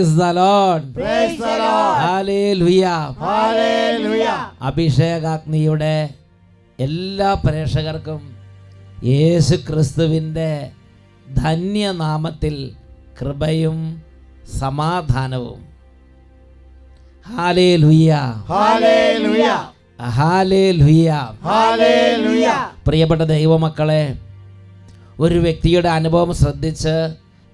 Praise the Lord. Hallelujah. അഭിഷേകാഗ്നിയുടെ എല്ലാ പ്രേക്ഷകർക്കും യേശു ക്രിസ്തുവിൻ്റെ ധന്യനാമത്തിൽ കൃപയും സമാധാനവും. ഹല്ലേലൂയ, ഹല്ലേലൂയ, ഹല്ലേലൂയ, ഹല്ലേലൂയ. പ്രിയപ്പെട്ട ദൈവമക്കളെ, ഒരു വ്യക്തിയുടെ അനുഭവം ശ്രദ്ധിച്ച്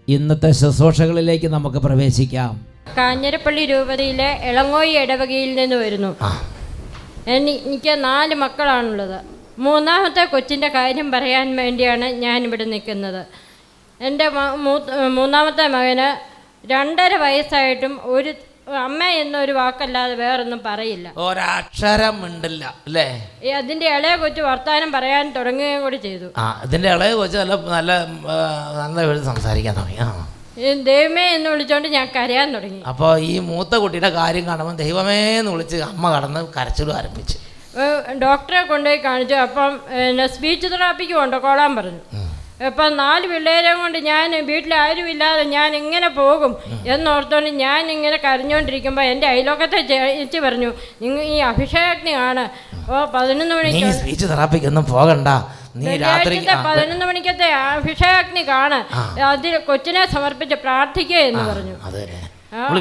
ഇന്നത്തെ ശുശ്രൂഷകളിലേക്ക് നമുക്ക് പ്രവേശിക്കാം. കാഞ്ഞിരപ്പള്ളി രൂപതയിലെ എളങ്ങോയി ഇടവകയിൽ നിന്ന് വരുന്നു. എനിക്ക് 4 മക്കളാണുള്ളത്. 3ാമത്തെ കൊച്ചിൻ്റെ കാര്യം പറയാൻ വേണ്ടിയാണ് ഞാനിവിടെ നിൽക്കുന്നത്. എൻ്റെ 3ാമത്തെ മകന് 2.5 വയസ്സായിട്ടും ഒരു അമ്മ എന്നൊരു വാക്കല്ലാതെ വേറൊന്നും പറയില്ല, ഒരക്ഷരം ഉണ്ടല്ല അല്ലേ. അതിൻ്റെ ഇളയ കൊച്ചു വർത്താനം പറയാൻ തുടങ്ങുകയും കൂടി ചെയ്തു. ഇതിൻ്റെ ഇളയ കൊച്ചു നല്ല സംസാരിക്കാൻ തുടങ്ങി. ദൈവമേ എന്ന് വിളിച്ചോണ്ട് ഞാൻ കരയാൻ തുടങ്ങി. അപ്പോൾ ഈ മൂത്ത കുട്ടിയുടെ കാര്യം കാണുമ്പോൾ ദൈവമേ എന്ന് വിളിച്ച് അമ്മ കടന്ന് കരച്ചിലും ആരംഭിച്ചു. ഡോക്ടറെ കൊണ്ടുപോയി കാണിച്ചു. അപ്പം സ്പീച്ച് തെറാപ്പിക്ക് കൊണ്ടുപോകാൻ പറഞ്ഞു. അപ്പം 4 പിള്ളേരെ കൊണ്ട് ഞാൻ വീട്ടിലാരുമില്ലാതെ ഞാൻ എങ്ങനെ പോകും എന്നോർത്തോണ്ട് ഞാൻ ഇങ്ങനെ കരഞ്ഞുകൊണ്ടിരിക്കുമ്പോൾ എൻ്റെ അയലോക്കത്തെ ചേച്ചി പറഞ്ഞു, നിങ്ങൾ ഈ അഭിഷേകജ്ഞ ആണ്. 11 മണിക്ക് സ്പീച്ച് തെറാപ്പിക്കൊന്നും പോകണ്ട, 11 മണിക്കത്തെ അഭിഷേകജ്ഞ കാണ്, അതിൽ കൊച്ചിനെ സമർപ്പിച്ച് പ്രാർത്ഥിക്കുക എന്ന് പറഞ്ഞു.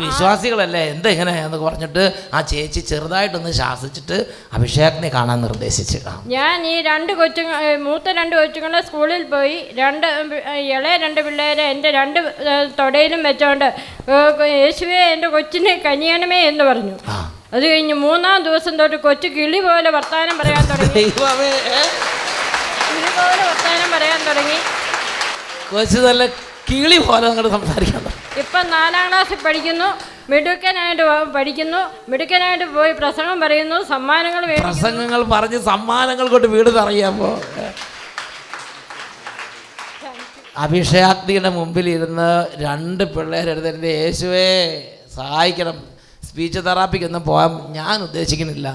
വിശ്വാസികളല്ലേ എന്താ ഇങ്ങനെ എന്നൊക്കെ പറഞ്ഞിട്ട് ആ ചേച്ചി ചെറുതായിട്ടൊന്ന് ശാസിച്ചിട്ട് അഭിഷേകനെ കാണാൻ നിർദ്ദേശിച്ചു. ഞാൻ ഈ മൂത്ത 2 കൊച്ചുങ്ങളെ സ്കൂളിൽ പോയി ഇളയ 2 പിള്ളേരെ എൻ്റെ 2 തൊടയിലും വെച്ചോണ്ട് യേശുവേ എൻ്റെ കൊച്ചിനെ കനിയണമേ എന്ന് പറഞ്ഞു. അത് കഴിഞ്ഞ് 3ാം ദിവസം തൊട്ട് കൊച്ചു കിളി പോലെ വർത്താനം പറയാൻ തുടങ്ങി. കൊച്ചു നല്ല കിളി പോലെ അങ്ങോട്ട് സംസാരിക്കാൻ. ഇപ്പം 4ാം ക്ലാസ്സിൽ പഠിക്കുന്നു. മിടുക്കനായിട്ട് പോയി പ്രസംഗം പറയുന്നു, പ്രസംഗങ്ങൾ പറഞ്ഞ് സമ്മാനങ്ങൾ കൊണ്ട് വീട് നിറയാമോ. അഭിഷേകാഗ്നിയുടെ മുമ്പിൽ ഇരുന്ന് 2 പിള്ളേരെടുത്ത് എൻ്റെ യേശുവേ സഹായിക്കണം, സ്പീച്ച് തെറാപ്പിക്കൊന്നും പോകാൻ ഞാൻ ഉദ്ദേശിക്കുന്നില്ല,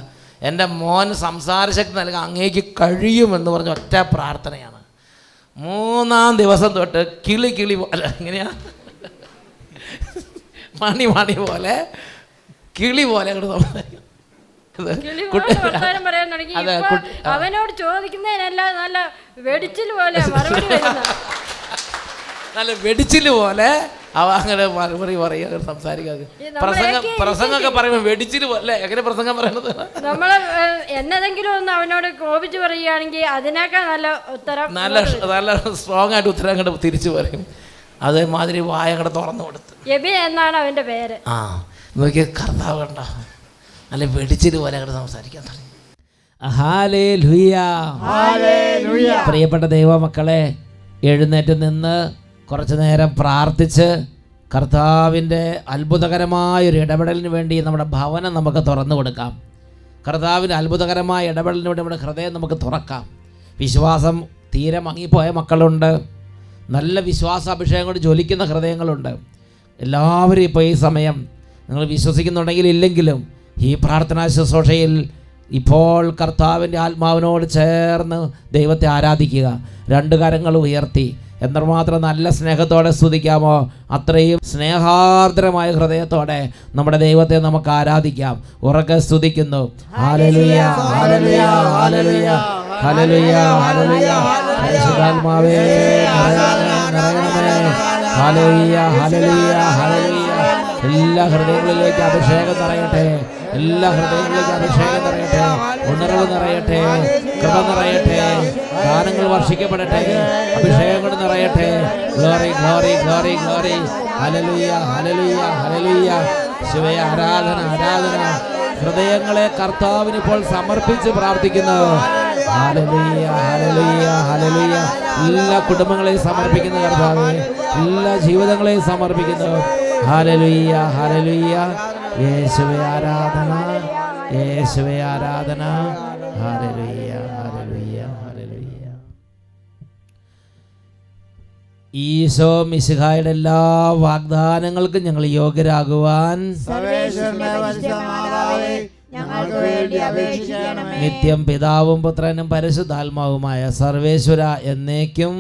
എൻ്റെ മോൻ സംസാരശക്തി നൽകാൻ അങ്ങേക്ക് കഴിയുമെന്ന് പറഞ്ഞ ഒറ്റ പ്രാർത്ഥനയാണ്. 3ാം ദിവസം തൊട്ട് കിളി പോലെ എങ്ങനെയാ മണി പോലെ കിളി പോലെ അവനോട് ചോദിക്കുന്നതിനല്ല നല്ല വെടിച്ചില് പോലെ മറുപടി വരുന്ന, നല്ല വെടിച്ചില് പോലെ അവ അങ്ങനെ മറുപടി പറയുക, സംസാരിക്കാതെ പ്രസംഗമൊക്കെ പറയുമ്പോൾ വെടിച്ചില് പോലെ. എങ്ങനെ പ്രസംഗം പറയണത്? നമ്മള് എന്നതെങ്കിലും ഒന്ന് അവനോട് കോപിച്ച് പറയുകയാണെങ്കിൽ അതിനേക്കാൾ നല്ല ഉത്തരം, നല്ല സ്ട്രോങ് ആയിട്ട് ഉത്തരം അങ്ങോട്ട് തിരിച്ചു പറയും. അതേമാതിരി വായ അങ്ങോട്ട് തുറന്നു കൊടുത്ത് എബി എന്നാണ് അവൻ്റെ പേര്. നോക്കിയ കർത്താവ് കണ്ട നല്ല വെടിച്ചില് പോലെ അങ്ങോട്ട് സംസാരിക്കാൻ തുടങ്ങി. പ്രിയപ്പെട്ട ദൈവമക്കളെ, എഴുന്നേറ്റ് നിന്ന് കുറച്ചു നേരം പ്രാർത്ഥിച്ച് കർത്താവിൻ്റെ അത്ഭുതകരമായൊരു ഇടപെടലിന് വേണ്ടി നമ്മുടെ ഭവനം നമുക്ക് തുറന്നു കൊടുക്കാം. കർത്താവിൻ്റെ അത്ഭുതകരമായ ഇടപെടലിന് വേണ്ടി നമ്മുടെ ഹൃദയം നമുക്ക് തുറക്കാം. വിശ്വാസം തീരെ മങ്ങിപ്പോയ മക്കളുണ്ട്, നല്ല വിശ്വാസാഭിഷേകം കൊണ്ട് ജ്വലിക്കുന്ന ഹൃദയങ്ങളുണ്ട്. എല്ലാവരും ഇപ്പോൾ ഈ സമയം നിങ്ങൾ വിശ്വസിക്കുന്നുണ്ടെങ്കിൽ ഇല്ലെങ്കിലും ഈ പ്രാർത്ഥനാ ശുശ്രൂഷയിൽ ഇപ്പോൾ കർത്താവിൻ്റെ ആത്മാവിനോട് ചേർന്ന് ദൈവത്തെ ആരാധിക്കുക. 2 കരങ്ങൾ ഉയർത്തി എത്രമാത്രം നല്ല സ്നേഹത്തോടെ സ്തുതിക്കാമോ അത്രയും സ്നേഹാർദ്രമായ ഹൃദയത്തോടെ നമ്മുടെ ദൈവത്തെ നമുക്ക് ആരാധിക്കാം. ഉറക്കെ സ്തുതിക്കുന്നു. ഹല്ലേലൂയ, ഹല്ലേലൂയ, ഹല്ലേലൂയ, ഹല്ലേലൂയ, ഹല്ലേലൂയ. പരിശുദ്ധാത്മാവേ ഹല്ലേലൂയ, ഹല്ലേലൂയ, ഹല്ലേലൂയ. എല്ലാ ഹൃദയങ്ങളിലേക്ക് അഭിഷേകം നിറയട്ടെ, എല്ലാ ഹൃദയങ്ങളിലേക്ക് അഭിഷേകം നിറയട്ടെ, ഉണർവ് നിറയട്ടെ, കൃപ നിറയട്ടെ, ദാനങ്ങൾ വർഷിക്കപ്പെടട്ടെ, അഭിഷേകങ്ങൾ നിറയട്ടെ. Glory, glory, glory, glory. ഹല്ലേലൂയ, ഹല്ലേലൂയ, ഹല്ലേലൂയ. ശിവേ ആരാധന, ആരാധന. ഹൃദയങ്ങളെ കർത്താവിന് ഇപ്പോൾ സമർപ്പിച്ച് പ്രാർത്ഥിക്കുന്നു. ഹല്ലേലൂയ, ഹല്ലേലൂയ, ഹല്ലേലൂയ. എല്ലാ കുടുംബങ്ങളെയും സമർപ്പിക്കുന്നു കർത്താവേ, എല്ലാ ജീവിതങ്ങളെയും സമർപ്പിക്കുന്നു. ഹല്ലേലൂയ, ഹല്ലേലൂയ. യേശുവേ ആരാധന, യേശുവേ ആരാധന. ഹല്ലേലൂയ, ഹല്ലേലൂയ, ഹല്ലേലൂയ. ഈശോ മിശിഹായുടെ എല്ലാ വാഗ്ദാനങ്ങൾക്കും ഞങ്ങൾ യോഗ്യരാകുവാൻ ഞങ്ങൾക്ക് വേണ്ടി അപേക്ഷിക്കണമേ. നിത്യം പിതാവും പുത്രനും പരിശുദ്ധാത്മാവുമായ സർവേശ്വര എന്നേക്കും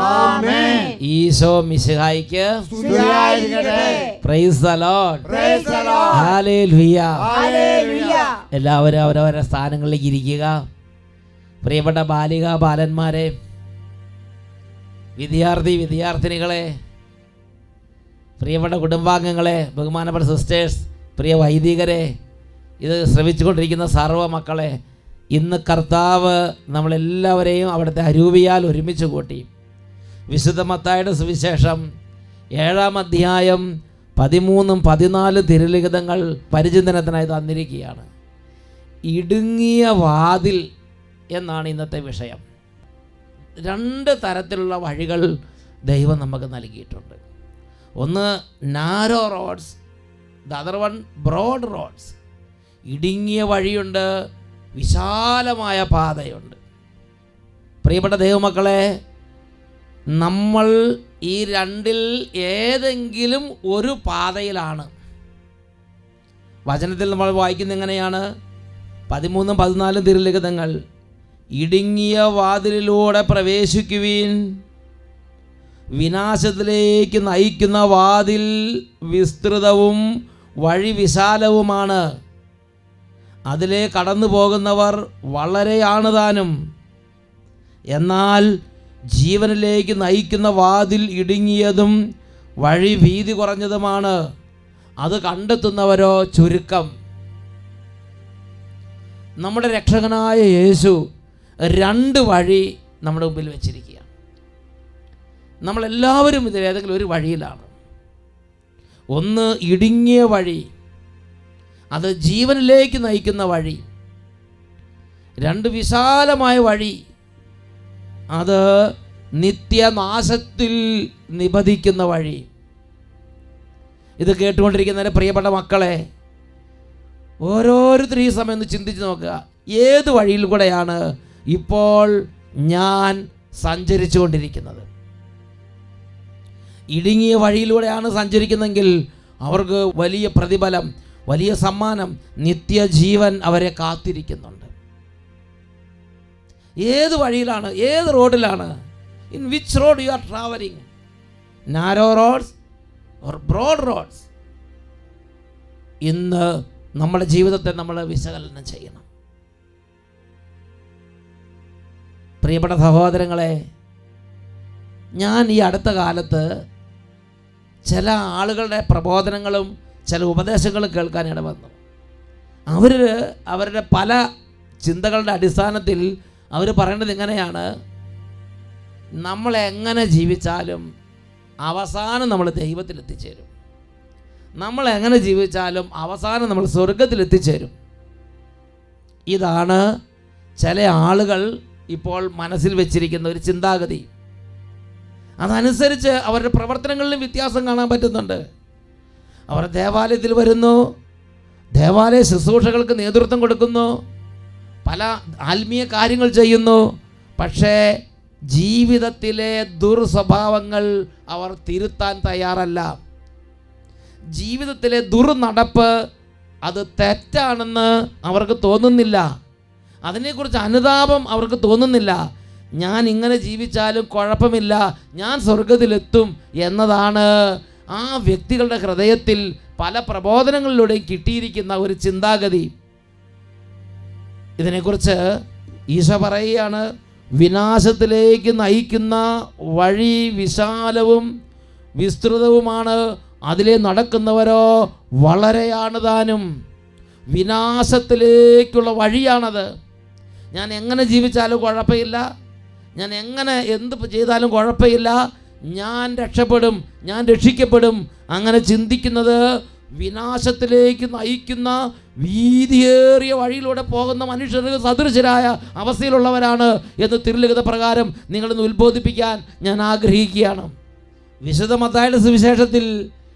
ആമേൻ. ഈശോ മിശിഹായിക്ക് സ്തുതിയായിരിക്കട്ടെ. Praise the Lord. Praise the Lord. Hallelujah. Hallelujah. എല്ലാവരും അവരവരുടെ സ്ഥാനങ്ങളിലേക്ക് ഇരിക്കുക. പ്രിയപ്പെട്ട ബാലിക ബാലന്മാരെ, വിദ്യാർത്ഥിനികളെ, പ്രിയപ്പെട്ട കുടുംബാംഗങ്ങളെ, ബഹുമാനപ്പെട്ട സിസ്റ്റേഴ്സ്, പ്രിയ വൈദികരെ, ഇത് ശ്രവിച്ചുകൊണ്ടിരിക്കുന്ന സർവ്വ മക്കളെ, ഇന്ന് കർത്താവ് നമ്മളെല്ലാവരെയും അവിടുത്തെ അരൂപിയാൽ ഒരുമിച്ച് കൂട്ടി. വിശുദ്ധ മത്തായിയുടെ സുവിശേഷം 7-ാം അധ്യായം 13-14 തിരുലിഖിതങ്ങൾ പരിചിന്തനത്തിനായി തന്നിരിക്കുകയാണ്. ഇടുങ്ങിയ വാതിൽ എന്നാണ് ഇന്നത്തെ വിഷയം. 2 തരത്തിലുള്ള വഴികൾ ദൈവം നമുക്ക് നൽകിയിട്ടുണ്ട്. ഒന്ന് narrow roads, the other one broad roads. ഇടുങ്ങിയ വഴിയുണ്ട്, വിശാലമായ പാതയുണ്ട്. പ്രിയപ്പെട്ട ദൈവമക്കളെ, നമ്മൾ ഈ രണ്ടിൽ ഏതെങ്കിലും ഒരു പാതയിലാണ്. വചനത്തിൽ നമ്മൾ വായിക്കുന്ന എങ്ങനെയാണ്? 13-14 തിരുലിഖിതങ്ങൾ, ഇടുങ്ങിയ വാതിലിലൂടെ പ്രവേശിക്കുവിൻ, വിനാശത്തിലേക്ക് നയിക്കുന്ന വാതിൽ വിസ്തൃതവും വഴി വിശാലവുമാണ്, അതിലെ കടന്നു പോകുന്നവർ വളരെയാണ് താനും. എന്നാൽ ജീവനിലേക്ക് നയിക്കുന്ന വാതിൽ ഇടുങ്ങിയതും വഴി വീതി കുറഞ്ഞതുമാണ്, അത് കണ്ടെത്തുന്നവരോ ചുരുക്കം. നമ്മുടെ രക്ഷകനായ യേശു 2 വഴി നമ്മുടെ മുമ്പിൽ വെച്ചിരിക്കുകയാണ്. നമ്മളെല്ലാവരും ഇതിലേതെങ്കിലും ഒരു വഴിയിലാണ്. ഒന്ന് ഇടുങ്ങിയ വഴി, അത് ജീവനിലേക്ക് നയിക്കുന്ന വഴി. 2 വിശാലമായ വഴി, അത് നിത്യനാശത്തിൽ നിബന്ധിക്കുന്ന വഴി. ഇത് കേട്ടുകൊണ്ടിരിക്കുന്ന പ്രിയപ്പെട്ട മക്കളെ, ഓരോരുത്തരും ഈ സമയം ഒന്ന് ചിന്തിച്ച് നോക്കുക. ഏത് വഴിയിൽ കൂടെയാണ് ഇപ്പോൾ ഞാൻ സഞ്ചരിച്ചു കൊണ്ടിരിക്കുന്നത്? ഇടുങ്ങിയ വഴിയിലൂടെയാണ് സഞ്ചരിക്കുന്നതെങ്കിൽ അവർക്ക് വലിയ പ്രതിഫലം, വലിയ സമ്മാനം, നിത്യജീവൻ അവരെ കാത്തിരിക്കുന്നുണ്ട്. ഏത് വഴിയിലാണ്, ഏത് റോഡിലാണ്? In which road you are travelling? Narrow roads or broad roads? ഇന്ന് നമ്മുടെ ജീവിതത്തെ നമ്മൾ വിശകലനം ചെയ്യണം. പ്രിയപ്പെട്ട സഹോദരങ്ങളെ, ഞാൻ ഈ അടുത്ത കാലത്ത് ചില ആളുകളുടെ പ്രബോധനങ്ങളും ചില ഉപദേശങ്ങളും കേൾക്കാൻ ഇടവന്നു. അവരുടെ പല ചിന്തകളുടെ അടിസ്ഥാനത്തിൽ അവർ പറയുന്നത് ഇങ്ങനെയാണ്: നമ്മളെങ്ങനെ ജീവിച്ചാലും അവസാനം നമ്മൾ ദൈവത്തിലെത്തിച്ചേരും, നമ്മളെങ്ങനെ ജീവിച്ചാലും അവസാനം നമ്മൾ സ്വർഗത്തിലെത്തിച്ചേരും. ഇതാണ് ചില ആളുകൾ ഇപ്പോൾ മനസ്സിൽ വെച്ചിരിക്കുന്ന ഒരു ചിന്താഗതി. അതനുസരിച്ച് അവരുടെ പ്രവർത്തനങ്ങളിലും വ്യത്യാസം കാണാൻ പറ്റുന്നുണ്ട്. അവർ ദേവാലയത്തിൽ വരുന്നു, ദേവാലയ ശുശ്രൂഷകൾക്ക് നേതൃത്വം കൊടുക്കുന്നു, പല ആത്മീയ കാര്യങ്ങൾ ചെയ്യുന്നു. പക്ഷേ ജീവിതത്തിലെ ദുർസ്വഭാവങ്ങൾ അവർ തിരുത്താൻ തയ്യാറല്ല. ജീവിതത്തിലെ ദുർനടപ്പ് അത് തെറ്റാണെന്ന് അവർക്ക് തോന്നുന്നില്ല. അതിനെക്കുറിച്ച് അനുതാപം അവർക്ക് തോന്നുന്നില്ല. ഞാൻ ഇങ്ങനെ ജീവിച്ചാലും കുഴപ്പമില്ല, ഞാൻ സ്വർഗത്തിലെത്തും എന്നതാണ് ആ വ്യക്തികളുടെ ഹൃദയത്തിൽ പല പ്രബോധനങ്ങളിലൂടെയും കിട്ടിയിരിക്കുന്ന ഒരു ചിന്താഗതി. ഇതിനെക്കുറിച്ച് ഈശോ പറയുകയാണ്: വിനാശത്തിലേക്ക് നയിക്കുന്ന വഴി വിശാലവും വിസ്തൃതവുമാണ്, അതിലെ നടക്കുന്നവരോ വളരെയാണ് താനും. വിനാശത്തിലേക്കുള്ള വഴിയാണത്. ഞാൻ എങ്ങനെ ജീവിച്ചാലും കുഴപ്പമില്ല, ഞാൻ എങ്ങനെ എന്ത് ചെയ്താലും കുഴപ്പമില്ല, ഞാൻ രക്ഷപ്പെടും, ഞാൻ രക്ഷിക്കപ്പെടും, അങ്ങനെ ചിന്തിക്കുന്നത് വിനാശത്തിലേക്ക് നയിക്കുന്ന വീതിയേറിയ വഴിയിലൂടെ പോകുന്ന മനുഷ്യർക്ക് സദൃശരായ അവസ്ഥയിലുള്ളവരാണ് എന്ന് തിരുലിഖിത പ്രകാരം നിങ്ങളൊന്ന് ഉത്ബോധിപ്പിക്കാൻ ഞാൻ ആഗ്രഹിക്കുകയാണ്. വിശുദ്ധ മത്തായിയുടെ സുവിശേഷത്തിൽ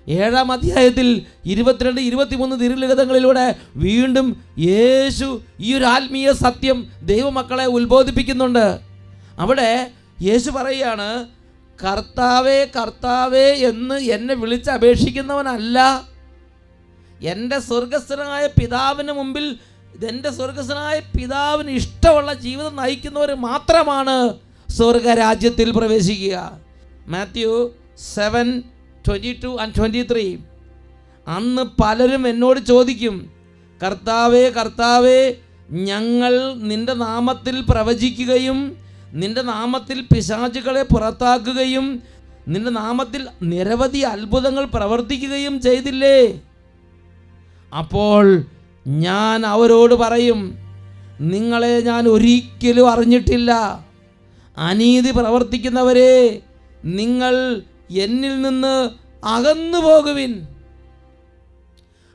7-ാം അധ്യായത്തിൽ 22-23 തിരുലിഖിതങ്ങളിലൂടെ വീണ്ടും യേശു ഈ ഒരു ആത്മീയ സത്യം ദൈവമക്കളെ ഉത്ബോധിപ്പിക്കുന്നുണ്ട്. അവിടെ യേശു പറയുകയാണ്: കർത്താവേ കർത്താവേ എന്ന് എന്നെ വിളിച്ച് അപേക്ഷിക്കുന്നവനല്ല എൻ്റെ സ്വർഗസ്ഥനായ പിതാവിന് മുമ്പിൽ ഇതെൻ്റെ സ്വർഗസ്വനായ പിതാവിന് ഇഷ്ടമുള്ള ജീവിതം നയിക്കുന്നവർ മാത്രമാണ് സ്വർഗരാജ്യത്തിൽ പ്രവേശിക്കുക. മാത്യു 7:22-23. അന്ന് പലരും എന്നോട് ചോദിക്കും, കർത്താവേ കർത്താവേ, ഞങ്ങൾ നിൻ്റെ നാമത്തിൽ പ്രവചിക്കുകയും നിൻ്റെ നാമത്തിൽ പിശാചുകളെ പുറത്താക്കുകയും നിൻ്റെ നാമത്തിൽ നിരവധി അത്ഭുതങ്ങൾ പ്രവർത്തിക്കുകയും ചെയ്തില്ലേ? അപ്പോൾ ഞാൻ അവരോട് പറയും, നിങ്ങളെ ഞാൻ ഒരിക്കലും അറിഞ്ഞിട്ടില്ല. അനീതി പ്രവർത്തിക്കുന്നവരെ, നിങ്ങൾ എന്നിൽ നിന്ന് അകന്നു പോകുവിൻ.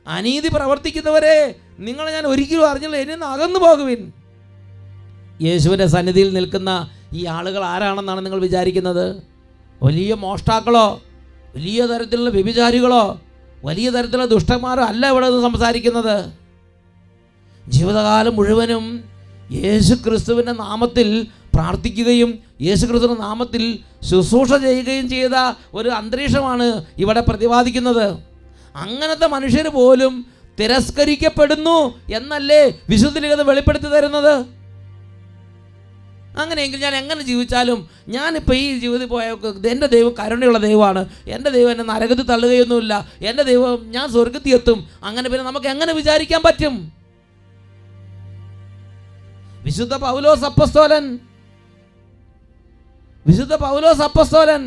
അനീതി പ്രവർത്തിക്കുന്നവരെ, നിങ്ങളെ ഞാൻ ഒരിക്കലും അറിഞ്ഞില്ല, എന്നിൽ നിന്ന് അകന്നു പോകുവിൻ. യേശുവിൻ്റെ സന്നിധിയിൽ നിൽക്കുന്ന ഈ ആളുകൾ ആരാണെന്നാണ് നിങ്ങൾ വിചാരിക്കുന്നത്? വലിയ മോഷ്ടാക്കളോ, വലിയ തരത്തിലുള്ള വ്യഭിചാരികളോ, വലിയ തരത്തിലുള്ള ദുഷ്ടന്മാരോ അല്ല ഇവിടെ നിന്ന് സംസാരിക്കുന്നത്. ജീവിതകാലം മുഴുവനും യേശു ക്രിസ്തുവിൻ്റെ നാമത്തിൽ പ്രാർത്ഥിക്കുകയും യേശു ക്രിസ്തുവിൻ്റെ നാമത്തിൽ ശുശ്രൂഷ ചെയ്യുകയും ചെയ്ത ഒരു അന്തരീക്ഷമാണ് ഇവിടെ പ്രതിപാദിക്കുന്നത്. അങ്ങനത്തെ മനുഷ്യർ പോലും തിരസ്കരിക്കപ്പെടുന്നു എന്നല്ലേ വിശുദ്ധ ലിഖിതം വെളിപ്പെടുത്തി തരുന്നത്? അങ്ങനെയെങ്കിൽ ഞാൻ എങ്ങനെ ജീവിച്ചാലും, ഞാനിപ്പോൾ ഈ ജീവിതത്തിൽ പോയ എൻ്റെ ദൈവം കരുണയുള്ള ദൈവമാണ്, എൻ്റെ ദൈവം എന്നെ നരകത്തിൽ തള്ളുകയൊന്നുമില്ല, എൻ്റെ ദൈവം ഞാൻ സ്വർഗത്തിൽ എത്തും, അങ്ങനെ പിന്നെ നമുക്ക് എങ്ങനെ വിചാരിക്കാൻ പറ്റും? വിശുദ്ധ പൗലോസ് അപ്പസ്തോലൻ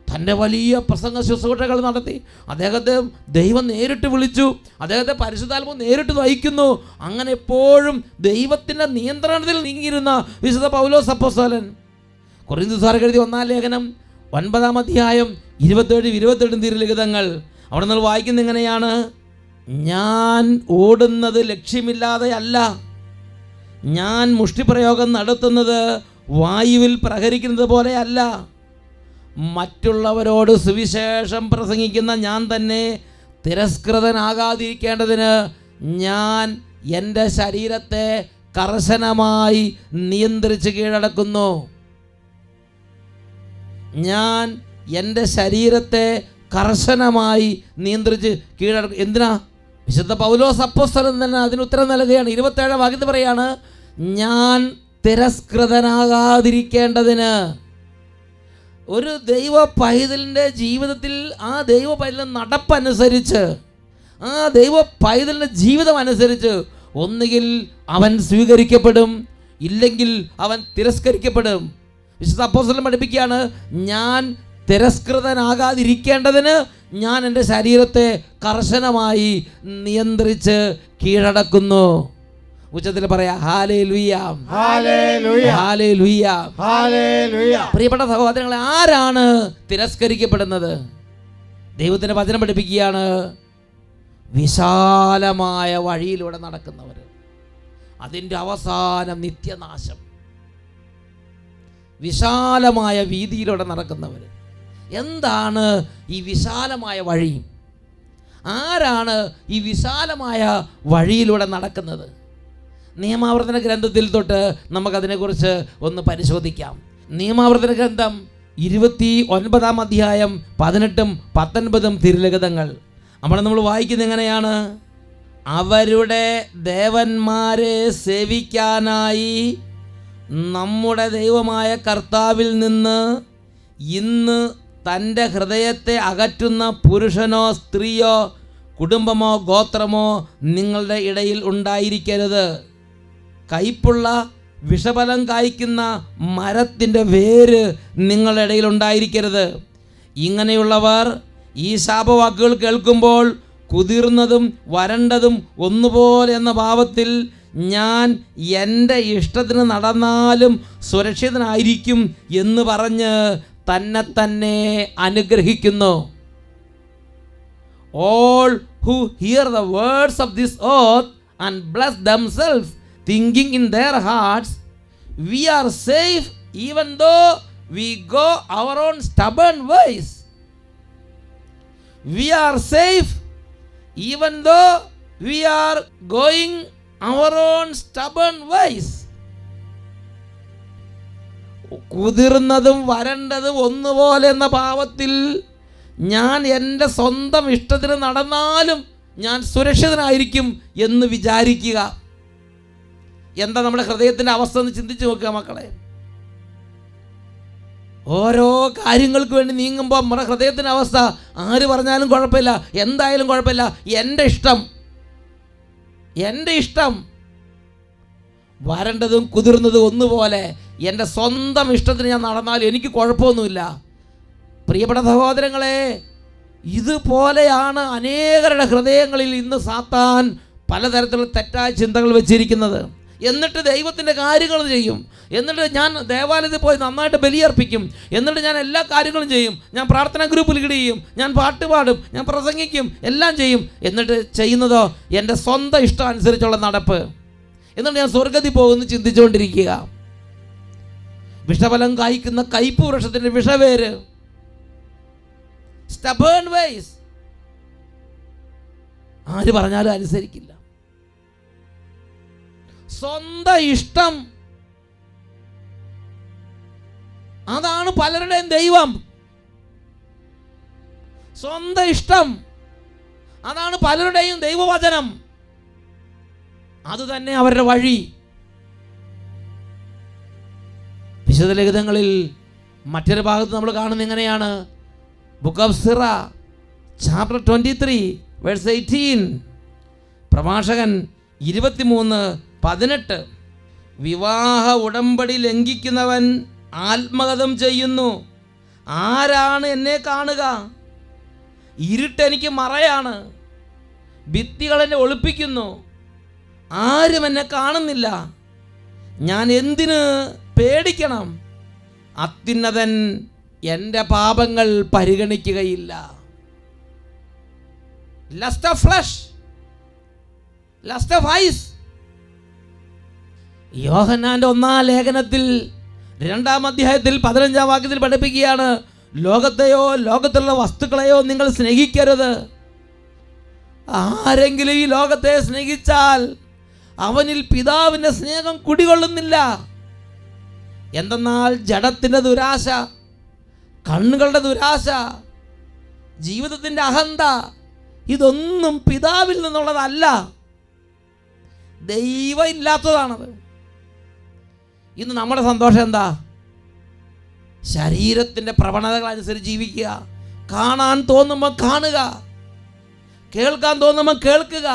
തൻ്റെ വലിയ പ്രസംഗ ശുശ്രൂഷകൾ നടത്തി. അദ്ദേഹത്തെ ദൈവം നേരിട്ട് വിളിച്ചു, അദ്ദേഹത്തെ പരിശുദ്ധാത്മാവ് നേരിട്ട് നയിക്കുന്നു. അങ്ങനെ എപ്പോഴും ദൈവത്തിൻ്റെ നിയന്ത്രണത്തിൽ നീങ്ങിയിരുന്ന വിശുദ്ധ പൗലോസ് അപ്പസ്തോലൻ കൊരിന്ത്യർക്കാർക്ക് എഴുതിയ 1-ാം ലേഖനം 9-ാം അധ്യായം 27-28 തിരുലിഖിതങ്ങൾ അവിടെ നമ്മൾ വായിക്കുന്നത് ഇങ്ങനെയാണ്: ഞാൻ ഓടുന്നത് ലക്ഷ്യമില്ലാതെയല്ല, ഞാൻ മുഷ്ടിപ്രയോഗം നടത്തുന്നത് വായുവിൽ പ്രഹരിക്കുന്നത് പോലെയല്ല. മറ്റുള്ളവരോട് സുവിശേഷം പ്രസംഗിക്കുന്ന ഞാൻ തന്നെ തിരസ്കൃതനാകാതിരിക്കേണ്ടതിന് ഞാൻ എൻ്റെ ശരീരത്തെ കർശനമായി നിയന്ത്രിച്ച് കീഴടക്കുന്നു. ഞാൻ എൻ്റെ ശരീരത്തെ കർശനമായി നിയന്ത്രിച്ച് കീഴടക്കും. എന്തിനാ? വിശുദ്ധ പൗലോസ് അപ്പോസ്തലൻ തന്നെ അതിന് ഉത്തരം നൽകുകയാണ്. 27-ാം വാക്യത്തിൽ പറയാണ്, ഞാൻ തിരസ്കൃതനാകാതിരിക്കേണ്ടതിന്. ഒരു ദൈവ പൈതലിൻ്റെ ജീവിതത്തിൽ ആ ദൈവ പൈതലിൻ്റെ നടപ്പനുസരിച്ച്, ആ ദൈവ പൈതലിൻ്റെ ജീവിതം അനുസരിച്ച് ഒന്നുകിൽ അവൻ സ്വീകരിക്കപ്പെടും, ഇല്ലെങ്കിൽ അവൻ തിരസ്കരിക്കപ്പെടും. വിശുദ്ധ അപ്പോസ്തലൻ പഠിപ്പിക്കുകയാണ്, ഞാൻ തിരസ്കൃതനാകാതിരിക്കേണ്ടതിന് ഞാൻ എൻ്റെ ശരീരത്തെ കർശനമായി നിയന്ത്രിച്ച് കീഴടക്കുന്നു. ഉച്ചത്തിൽ പറയാ ഹല്ലേലൂയ, ഹല്ലേലൂയ, ഹല്ലേലൂയ, ഹല്ലേലൂയ. പ്രിയപ്പെട്ട സഹോദരങ്ങളെ, ആരാണ് തിരസ്കരിക്കപ്പെടുന്നത്? ദൈവത്തിൻ്റെ വചനം പഠിപ്പിക്കുകയാണ്, വിശാലമായ വഴിയിലൂടെ നടക്കുന്നവർ, അതിൻ്റെ അവസാനം നിത്യനാശം. വിശാലമായ വീതിയിലൂടെ നടക്കുന്നവർ. എന്താണ് ഈ വിശാലമായ വഴി? ആരാണ് ഈ വിശാലമായ വഴിയിലൂടെ നടക്കുന്നത്? നിയമാവർത്തന ഗ്രന്ഥത്തിൽ തൊട്ട് നമുക്കതിനെക്കുറിച്ച് ഒന്ന് പരിശോധിക്കാം. നിയമാവർത്തന ഗ്രന്ഥം 29-ാം അധ്യായം 18-19 തിരുലിഖിതങ്ങൾ അവിടെ നമ്മൾ വായിക്കുന്നത് എങ്ങനെയാണ്? അവരുടെ ദേവന്മാരെ സേവിക്കാനായി നമ്മുടെ ദൈവമായ കർത്താവിൽ നിന്ന് ഇന്ന് തൻ്റെ ഹൃദയത്തെ അകറ്റുന്ന പുരുഷനോ സ്ത്രീയോ കുടുംബമോ ഗോത്രമോ നിങ്ങളുടെ ഇടയിൽ ഉണ്ടായിരിക്കരുത്. കയ്പുള്ള വിഷഫലം കായ്ക്കുന്ന മരത്തിൻ്റെ വേര് നിങ്ങളുടെ ഇടയിൽ ഉണ്ടായിരിക്കരുത്. ഇങ്ങനെയുള്ളവർ ഈ ശാപവാക്കുകൾ കേൾക്കുമ്പോൾ കുതിർന്നതും വരണ്ടതും ഒന്നുപോലെ എന്ന ഭാവത്തിൽ ഞാൻ എൻ്റെ ഇഷ്ടത്തിന് നടന്നാലും സുരക്ഷിതനായിരിക്കും എന്ന് പറഞ്ഞ് തന്നെ അനുഗ്രഹിക്കുന്നു. All who hear the words of this oath and bless themselves, thinking in their hearts, we are safe even though we go our own stubborn ways. We are safe even though we are going our own stubborn ways. കുതിർന്നതും വരണ്ടതും ഒന്നുപോലെ എന്ന ഭാവത്തിൽ ഞാൻ എൻ്റെ സ്വന്തം ഇഷ്ടത്തിന് നടന്നാലും ഞാൻ സുരക്ഷിതനായിരിക്കും എന്ന് വിചാരിക്കുക. എന്താ നമ്മുടെ ഹൃദയത്തിൻ്റെ അവസ്ഥ എന്ന് ചിന്തിച്ച് നോക്കുക മക്കളെ. ഓരോ കാര്യങ്ങൾക്ക് വേണ്ടി നീങ്ങുമ്പോൾ നമ്മുടെ ഹൃദയത്തിൻ്റെ അവസ്ഥ, ആര് പറഞ്ഞാലും കുഴപ്പമില്ല, എന്തായാലും കുഴപ്പമില്ല, എൻ്റെ ഇഷ്ടം വരണ്ടതും കുതിർന്നതും ഒന്നുപോലെ എൻ്റെ സ്വന്തം ഇഷ്ടത്തിന് ഞാൻ നടന്നാലും എനിക്ക് കുഴപ്പമൊന്നുമില്ല. പ്രിയപ്പെട്ട സഹോദരങ്ങളെ, ഇതുപോലെയാണ് അനേകരുടെ ഹൃദയങ്ങളിൽ ഇന്ന് സാത്താൻ പലതരത്തിലുള്ള തെറ്റായ ചിന്തകൾ വെച്ചിരിക്കുന്നത്. എന്നിട്ട് ദൈവത്തിൻ്റെ കാര്യങ്ങൾ ചെയ്യും, എന്നിട്ട് ഞാൻ ദേവാലയത്തിൽ പോയി നന്നായിട്ട് ബലിയർപ്പിക്കും, എന്നിട്ട് ഞാൻ എല്ലാ കാര്യങ്ങളും ചെയ്യും, ഞാൻ പ്രാർത്ഥനാ ഗ്രൂപ്പിൽ ലീഡ് ചെയ്യും, ഞാൻ പാട്ട് പാടും, ഞാൻ പ്രസംഗിക്കും, എല്ലാം ചെയ്യും. എന്നിട്ട് ചെയ്യുന്നതോ എൻ്റെ സ്വന്തം ഇഷ്ടം അനുസരിച്ചുള്ള നടപ്പ്. എന്നിട്ട് ഞാൻ സ്വർഗത്തിൽ പോകുമെന്ന് ചിന്തിച്ചുകൊണ്ടിരിക്കുക. വിഷഫലം കായ്ക്കുന്ന കയ്പ് വൃക്ഷത്തിൻ്റെ വിഷവേര്, stubborn ways. ആര് പറഞ്ഞാലും അനുസരിക്കില്ല. സ്വന്തം ഇഷ്ടം, അതാണ് പലരുടെയും ദൈവം. സ്വന്തം ഇഷ്ടം, അതാണ് പലരുടെയും ദൈവവചനം. അതുതന്നെ അവരുടെ വഴി. വിശുദ്ധ ലിഖിതങ്ങളിൽ മറ്റൊരു ഭാഗത്ത് നമ്മൾ കാണുന്നത് എങ്ങനെയാണ്? ബുക്ക് ഓഫ് സിറ ചാപ്റ്റർ 23 വേഴ്സ് 18, പ്രഭാഷകൻ 23:18. വിവാഹ ഉടമ്പടി ലംഘിക്കുന്നവൻ ആത്മഗതം ചെയ്യുന്നു. ആരാണ് എന്നെ കാണുക? ഇരുട്ടെനിക്ക് മറയാണ്, ഭിത്തികൾ എന്നെ ഒളിപ്പിക്കുന്നു, ആരും എന്നെ കാണുന്നില്ല. ഞാൻ എന്തിന് പേടിക്കണം? അത്യുന്നതൻ എൻ്റെ പാപങ്ങൾ പരിഗണിക്കുകയില്ല. Lust of flesh, lust of eyes. യോഹന്നാന്റെ 1-ാം ലേഖനത്തിൽ 2-ാം അധ്യായത്തിൽ 15-ാം വാക്യത്തിൽ പഠിപ്പിക്കുകയാണ്, ലോകത്തെയോ ലോകത്തുള്ള വസ്തുക്കളെയോ നിങ്ങൾ സ്നേഹിക്കരുത്. ആരെങ്കിലും ഈ ലോകത്തെ സ്നേഹിച്ചാൽ അവനിൽ പിതാവിൻ്റെ സ്നേഹം കുടികൊള്ളുന്നില്ല. എന്തെന്നാൽ ജഡത്തിൻ്റെ ദുരാശ, കണ്ണുകളുടെ ദുരാശ, ജീവിതത്തിൻ്റെ അഹന്ത, ഇതൊന്നും പിതാവിൽ നിന്നുള്ളതല്ല, ദൈവം ഇല്ലാത്തതാണത്. ഇന്ന് നമ്മുടെ സന്തോഷം എന്താ? ശരീരത്തിൻ്റെ പ്രവണതകൾ അനുസരിച്ച് ജീവിക്കുക. കാണാൻ തോന്നുമ്പോൾ കാണുക, കേൾക്കാൻ തോന്നുമ്പോൾ കേൾക്കുക.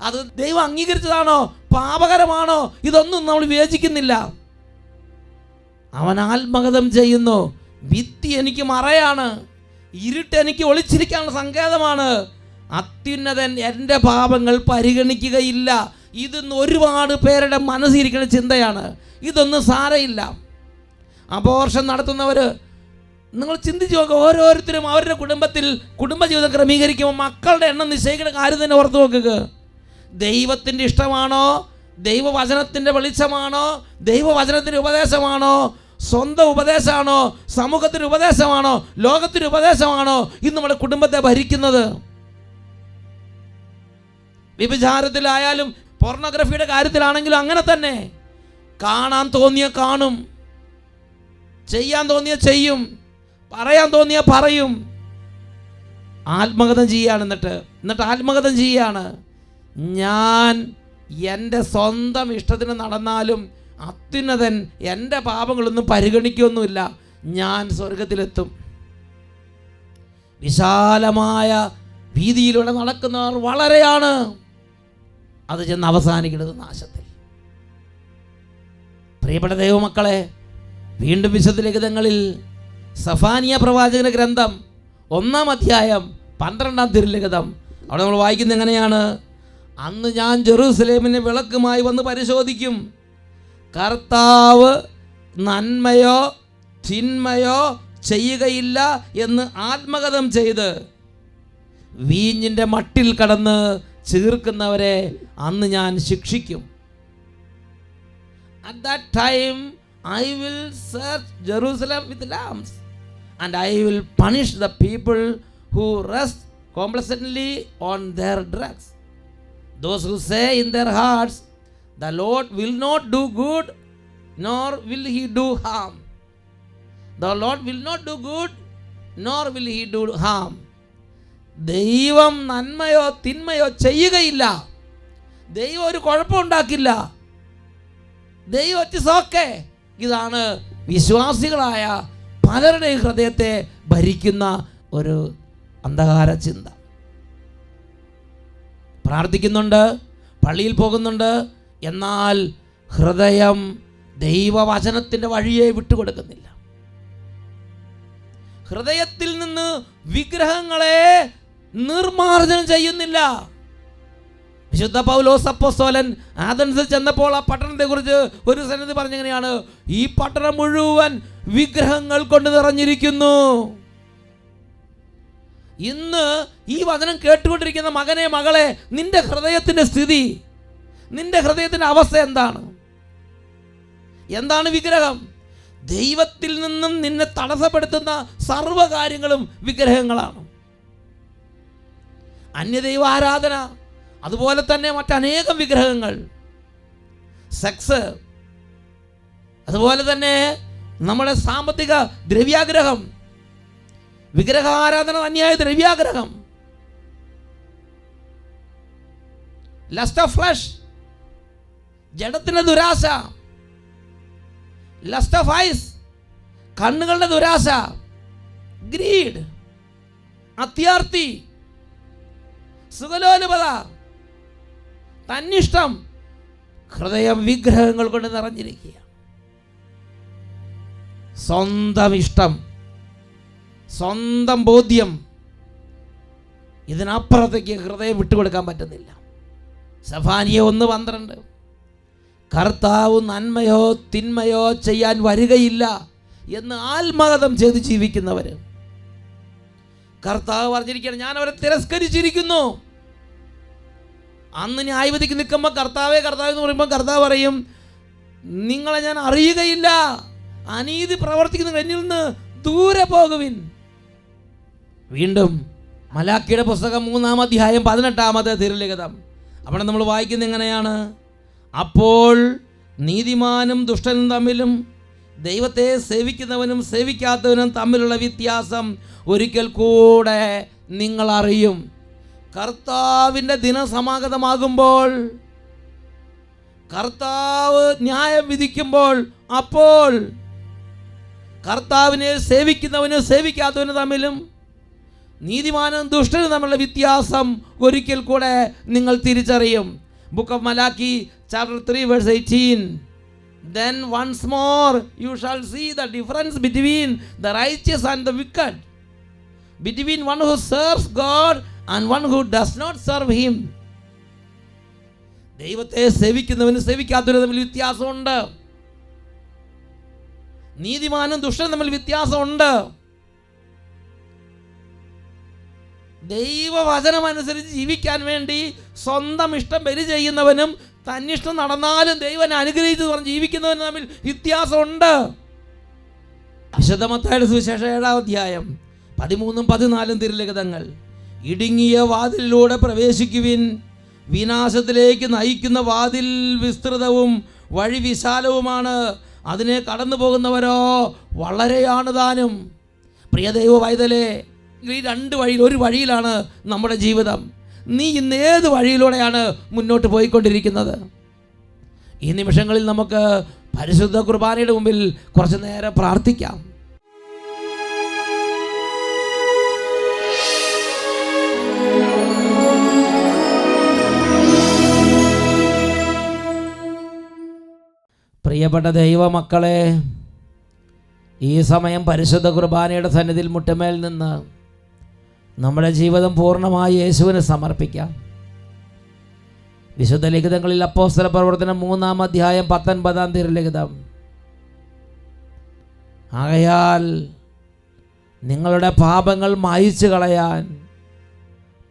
അത് ദൈവം അംഗീകരിച്ചതാണോ പാപകരമാണോ ഇതൊന്നും നമ്മൾ വിവേചിക്കുന്നില്ല. അവൻ ആത്മഗതം ചെയ്യുന്നു. ഭിത്തി എനിക്ക് മറയാണ്, ഇരുട്ട് എനിക്ക് ഒളിച്ചിരിക്കാനുള്ള സങ്കേതമാണ്. അത്യുന്നതൻ എൻ്റെ പാപങ്ങൾ പരിഗണിക്കുകയില്ല. ഇതൊന്ന് ഒരുപാട് പേരുടെ മനസ്സിരിക്കുന്ന ചിന്തയാണ്. ഇതൊന്നും സാരയില്ല. അബോർഷൻ നടത്തുന്നവർ, നിങ്ങൾ ചിന്തിച്ച് നോക്കുക, ഓരോരുത്തരും അവരുടെ കുടുംബത്തിൽ കുടുംബജീവിതം ക്രമീകരിക്കുമ്പോൾ മക്കളുടെ എണ്ണം നിശ്ചയിക്കുന്ന കാര്യം തന്നെ ഓർത്ത് നോക്കുക. ദൈവത്തിൻ്റെ ഇഷ്ടമാണോ, ദൈവവചനത്തിൻ്റെ വെളിച്ചമാണോ, ദൈവവചനത്തിൻ്റെ ഉപദേശമാണോ, സ്വന്തം ഉപദേശമാണോ, സമൂഹത്തിൻ്റെ ഉപദേശമാണോ, ലോകത്തിൻ്റെ ഉപദേശമാണോ ഇന്ന് നമ്മുടെ കുടുംബത്തെ ഭരിക്കുന്നത്? വ്യഭിചാരത്തിലായാലും പോർണോഗ്രഫിയുടെ കാര്യത്തിലാണെങ്കിലും അങ്ങനെ തന്നെ. കാണാൻ തോന്നിയ കാണും, ചെയ്യാൻ തോന്നിയ ചെയ്യും, പറയാൻ തോന്നിയ പറയും. ആത്മഗതം ചെയ്യാണ്. എന്നിട്ട് ആത്മഗതം ചെയ്യാണ്, ഞാൻ എൻ്റെ സ്വന്തം ഇഷ്ടത്തിന് നടന്നാലും അത്യുന്നതൻ എൻ്റെ പാപങ്ങളൊന്നും പരിഗണിക്കൊന്നുമില്ല, ഞാൻ സ്വർഗത്തിലെത്തും. വിശാലമായ വീതിയിലൂടെ നടക്കുന്നവർ വളരെയാണ്, അത് ചെന്ന് അവസാനിക്കുന്നത് നാശത്തിൽ. പ്രിയപ്പെട്ട ദൈവമക്കളെ, വീണ്ടും വിശുദ്ധ ലിഖിതങ്ങളിൽ സഫാനിയ പ്രവാചകന്റെ ഗ്രന്ഥം 1-ാം അധ്യായം 12-ാം തിരുലിഖിതം, അവിടെ നമ്മൾ വായിക്കുന്നത് എങ്ങനെയാണ്? അന്ന് ഞാൻ ജെറൂസലേമിനെ വിളക്കുമായി വന്ന് പരിശോധിക്കും. കർത്താവ് നന്മയോ തിന്മയോ ചെയ്യുകയില്ല എന്ന് ആത്മഗതം ചെയ്ത് വീഞ്ഞിൻ്റെ മട്ടിൽ കടന്ന് ചീർക്കുന്നവരെ അന്ന് ഞാൻ ശിക്ഷിക്കും. At that time I will search Jerusalem with lamps, and I will punish the people who rest complacently on their drugs. Those who say in their hearts, the Lord will not do good, nor will he do harm. The Lord will not do good, nor will he do harm. ദൈവം നന്മയോ തിന്മയോ ചെയ്യുകയില്ല, ദൈവം ഒരു കുഴപ്പമുണ്ടാക്കില്ല. ദൈവം it's okay. ഇതാണ് വിശ്വാസികളായ പലരുടെയും ഹൃദയത്തെ ഭരിക്കുന്ന ഒരു അന്ധകാര ചിന്ത. പ്രാർത്ഥിക്കുന്നുണ്ട്, പള്ളിയിൽ പോകുന്നുണ്ട്, എന്നാൽ ഹൃദയം ദൈവവചനത്തിൻ്റെ വഴിയെ വിട്ടുകൊടുക്കുന്നില്ല. ഹൃദയത്തിൽ നിന്ന് വിഗ്രഹങ്ങളെ നിർമ്മാർജ്ജനം ചെയ്യുന്നില്ല. വിശുദ്ധ പൗലോസ് അപ്പോസ്തലൻ ആഥൻസിൽ ചെന്നപ്പോൾ ആ പട്ടണത്തെക്കുറിച്ച് ഒരു സന്നിധി പറഞ്ഞെങ്ങനെയാണ്, ഈ പട്ടണം മുഴുവൻ വിഗ്രഹങ്ങൾ കൊണ്ട് നിറഞ്ഞിരിക്കുന്നു. ഇന്ന് ഈ വചനം കേട്ടുകൊണ്ടിരിക്കുന്ന മകനെ, മകളെ, നിന്റെ ഹൃദയത്തിൻ്റെ സ്ഥിതി, നിന്റെ ഹൃദയത്തിൻ്റെ അവസ്ഥ എന്താണ്? എന്താണ് വിഗ്രഹം? ദൈവത്തിൽ നിന്നും നിന്നെ തടസ്സപ്പെടുത്തുന്ന സർവ്വകാര്യങ്ങളും വിഗ്രഹങ്ങളാണ്. അന്യദൈവ ആരാധന, അതുപോലെ തന്നെ മറ്റനേകം വിഗ്രഹങ്ങൾ, സെക്സ്, അതുപോലെ തന്നെ നമ്മുടെ സാമ്പത്തിക ദ്രവ്യാഗ്രഹം, വിഗ്രഹാരാധന അന്യായ ദ്രവ്യാഗ്രഹം, ലസ്റ്റ് ഓഫ് ഫ്ലഷ്, ജഡത്തിൻ്റെ ദുരാശ, ലസ്റ്റ് ഓഫ് ഐസ്, കണ്ണുകളുടെ ദുരാശ, ഗ്രീഡ്, അത്യാർത്തി, സുഖലോലുപത, തന്നിഷ്ടം. ഹൃദയം വിഗ്രഹങ്ങൾ കൊണ്ട് നിറഞ്ഞിരിക്കുക. സ്വന്തം ഇഷ്ടം, സ്വന്തം ബോധ്യം, ഇതിനപ്പുറത്തേക്ക് ഹൃദയം വിട്ടുകൊടുക്കാൻ പറ്റുന്നില്ല. സെഫാനിയ 1:12, കർത്താവ് നന്മയോ തിന്മയോ ചെയ്യാൻ വരികയില്ല എന്ന് ആത്മഗതം ചെയ്ത് ജീവിക്കുന്നവർ. കർത്താവ് പറഞ്ഞിരിക്കുകയാണ്, ഞാൻ അവരെ തിരസ്കരിച്ചിരിക്കുന്നു. അന്ന് ന്യായവിധിക്ക് നിൽക്കുമ്പോൾ കർത്താവേ കർത്താവ് എന്ന് പറയുമ്പോൾ കർത്താവ് പറയും, നിങ്ങളെ ഞാൻ അറിയുകയില്ല, അനീതി പ്രവർത്തിക്കുന്ന എന്നിൽ നിന്ന് ദൂരെ പോകുവിൻ. വീണ്ടും മലാക്കിയുടെ പുസ്തകം 3-ാം അധ്യായം 18-ാമത്തെ തിരുലിഖിതം, അവിടെ നമ്മൾ വായിക്കുന്നത് എങ്ങനെയാണ്, അപ്പോൾ നീതിമാനും ദുഷ്ടനും തമ്മിലും ദൈവത്തെ സേവിക്കുന്നവനും സേവിക്കാത്തവനും തമ്മിലുള്ള വ്യത്യാസം ഒരിക്കൽ കൂടെ നിങ്ങൾ അറിയും. കർത്താവിൻ്റെ ദിനം സമാഗതമാകുമ്പോൾ, കർത്താവ് ന്യായം വിധിക്കുമ്പോൾ, അപ്പോൾ കർത്താവിനെ സേവിക്കുന്നവനും സേവിക്കാത്തവനും തമ്മിലും നീതിമാനും ദുഷ്ടനും തമ്മിലുള്ള വ്യത്യാസം ഒരിക്കൽ കൂടെ നിങ്ങൾ തിരിച്ചറിയും. Book of Malachi chapter 3 verse 18, then once more you shall see the difference between the righteous and the wicked, between one who serves God and one who does not serve him. ദൈവത്തെ സേവിക്കുന്നവനും സേവിക്കാത്തവനും തമ്മിൽ വ്യത്യാസമുണ്ട്. നീതിമാനും ദുഷ്ടനും തമ്മിൽ വ്യത്യാസമുണ്ട്. ദൈവവചനമനുസരിച്ച് ജീവിക്കാൻ വേണ്ടി സ്വന്തം ഇഷ്ടം ബലി ചെയ്യുന്നവനും തന്നിഷ്ടം നടന്നാലും ദൈവനെ അനുഗ്രഹിച്ചു പറഞ്ഞ് ജീവിക്കുന്നവനും തമ്മിൽ വ്യത്യാസമുണ്ട്. വിശുദ്ധ മത്തായിയുടെ സുവിശേഷം 7-ാം അധ്യായം 13-14 തിരുലിഖിതങ്ങൾ, ഇടുങ്ങിയ വാതിലിലൂടെ പ്രവേശിക്കുവിൻ, വിനാശത്തിലേക്ക് നയിക്കുന്ന വാതിൽ വിസ്തൃതവും വഴി വിശാലവുമാണ്, അതിനെ കടന്നു പോകുന്നവരോ വളരെയാണ് താനും. പ്രിയ ദൈവ പൈതലേ, ഈ 2 വഴിയിൽ ഒരു വഴിയിലാണ് നമ്മുടെ ജീവിതം. നീ ഇന്ന് ഏത് വഴിയിലൂടെയാണ് മുന്നോട്ട് പോയിക്കൊണ്ടിരിക്കുന്നത്? ഈ നിമിഷങ്ങളിൽ നമുക്ക് പരിശുദ്ധ കുർബാനയുടെ മുമ്പിൽ കുറച്ച് നേരം പ്രാർത്ഥിക്കാം. പ്രിയപ്പെട്ട ദൈവമക്കളെ, ഈ സമയം പരിശുദ്ധ കുർബാനയുടെ സന്നിധിയിൽ മുട്ടുമേൽ നിന്ന് നമ്മുടെ ജീവിതം പൂർണ്ണമായി യേശുവിന് സമർപ്പിക്കാം. വിശുദ്ധ ലിഖിതങ്ങളിൽ അപ്പോസ്തല പ്രവർത്തനം 3-ാം അധ്യായം 19-ാം തിരുലിഖിതം, ആകയാൽ നിങ്ങളുടെ പാപങ്ങൾ മായിച്ചു കളയാൻ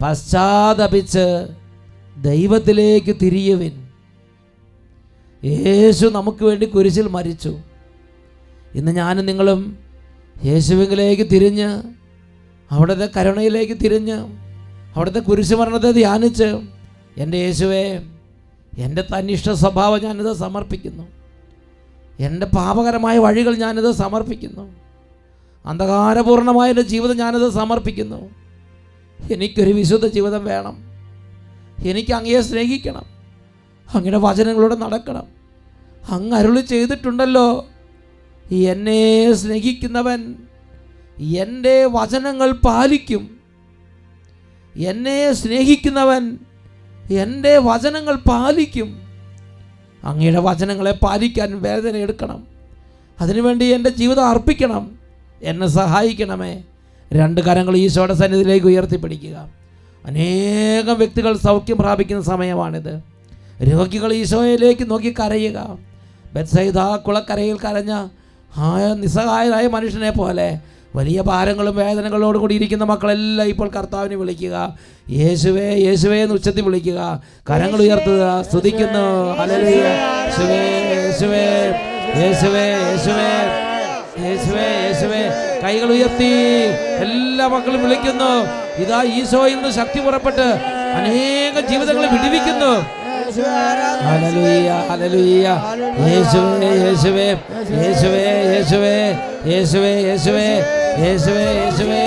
പശ്ചാത്തപിച്ച് ദൈവത്തിലേക്ക് തിരിയുവിൻ. യേശു നമുക്ക് വേണ്ടി കുരിശിൽ മരിച്ചു. ഇന്ന് ഞാനും നിങ്ങളും യേശുവിലേക്ക് തിരിഞ്ഞ്, അവിടുത്തെ കരുണയിലേക്ക് തിരിഞ്ഞ്, അവിടുത്തെ കുരിശുമരണത്തെ ധ്യാനിച്ച്, എൻ്റെ യേശുവേ, എൻ്റെ തന്നിഷ്ട സ്വഭാവം ഞാനിത് സമർപ്പിക്കുന്നു, എൻ്റെ പാപകരമായ വഴികൾ ഞാനിത് സമർപ്പിക്കുന്നു, അന്ധകാരപൂർണമായ എൻ്റെ ജീവിതം ഞാനിത് സമർപ്പിക്കുന്നു. എനിക്കൊരു വിശുദ്ധ ജീവിതം വേണം. എനിക്ക് അങ്ങയെ സ്നേഹിക്കണം, അങ്ങയുടെ വചനങ്ങളോട് നടക്കണം, അങ്ങ് അരുളി ചെയ്തിട്ടുണ്ടല്ലോ, എന്നെ സ്നേഹിക്കുന്നവൻ എൻ്റെ വചനങ്ങൾ പാലിക്കും. എന്നെ സ്നേഹിക്കുന്നവൻ എൻ്റെ വചനങ്ങൾ പാലിക്കും. അങ്ങയുടെ വചനങ്ങളെ പാലിക്കാൻ വേദന എടുക്കണം. അതിനുവേണ്ടി എൻ്റെ ജീവിതം അർപ്പിക്കണം. എന്നെ സഹായിക്കണമേ. 2 കരങ്ങൾ ഈശോയുടെ സന്നിധിയിലേക്ക് ഉയർത്തിപ്പിടിക്കുക. അനേകം വ്യക്തികൾ സൗഖ്യം പ്രാപിക്കുന്ന സമയമാണിത്. രോഗികൾ ഈശോയിലേക്ക് നോക്കി കരയുക. ബെത്സൈദ കുളക്കരയിൽ കരഞ്ഞ നിസ്സഹായരായ മനുഷ്യനെ പോലെ വലിയ ഭാരങ്ങളും വേദനകളോടും കൂടി ഇരിക്കുന്ന മക്കളെല്ലാം ഇപ്പോൾ കർത്താവിനെ വിളിക്കുക. യേശുവേ യേശുവേ എന്ന് ഉച്ചത്തിൽ വിളിക്കുക. കരങ്ങൾ ഉയർത്തുക, സ്തുതിക്കുന്നു. ഹല്ലേലൂയ. യേശുവേ യേശുവേ യേശുവേ യേശുവേ യേശുവേ യേശുവേ. കൈകൾ ഉയർത്തി എല്ലാ മക്കളും വിളിക്കുന്നു. ഇതാ ഈശോയിൽ നിന്ന് ശക്തി പുറപ്പെട്ട് അനേക ജീവിതങ്ങളെ വിടുവിക്കുന്നു. ഹല്ലേലൂയ ഹല്ലേലൂയ. യേശുവേ യേശുവേ യേശുവേ യേശുവേ യേശുവേ യേശുവേ യേശുവേ യേശുവേ.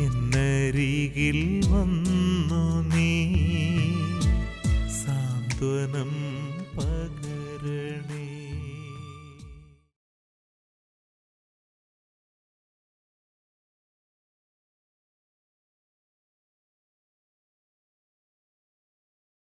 എന്നരികിൽ വന്നു നീ സാന്ത്വനം പകരണേ.